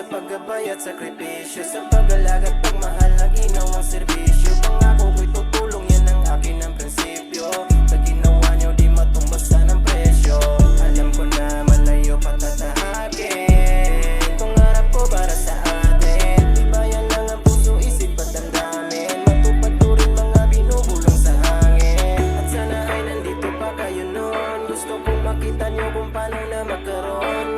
paggabay at sakripisyo, sa pag-alaga at pagmahal na ginawang serbisyo. Pangako ko'y tutulong, yan ang akin ang prinsipyo. Sa ginawa niyo di matumbasa ng presyo. Alam ko na malayo patatahakin, itong harap ko para sa atin. Tibayan lang ang puso, isip at damdamin, matupad ko rin mga binubulong sa hangin. At sana ay nandito pa kayo noon, gusto kong makita niyo kung paano na magkaroon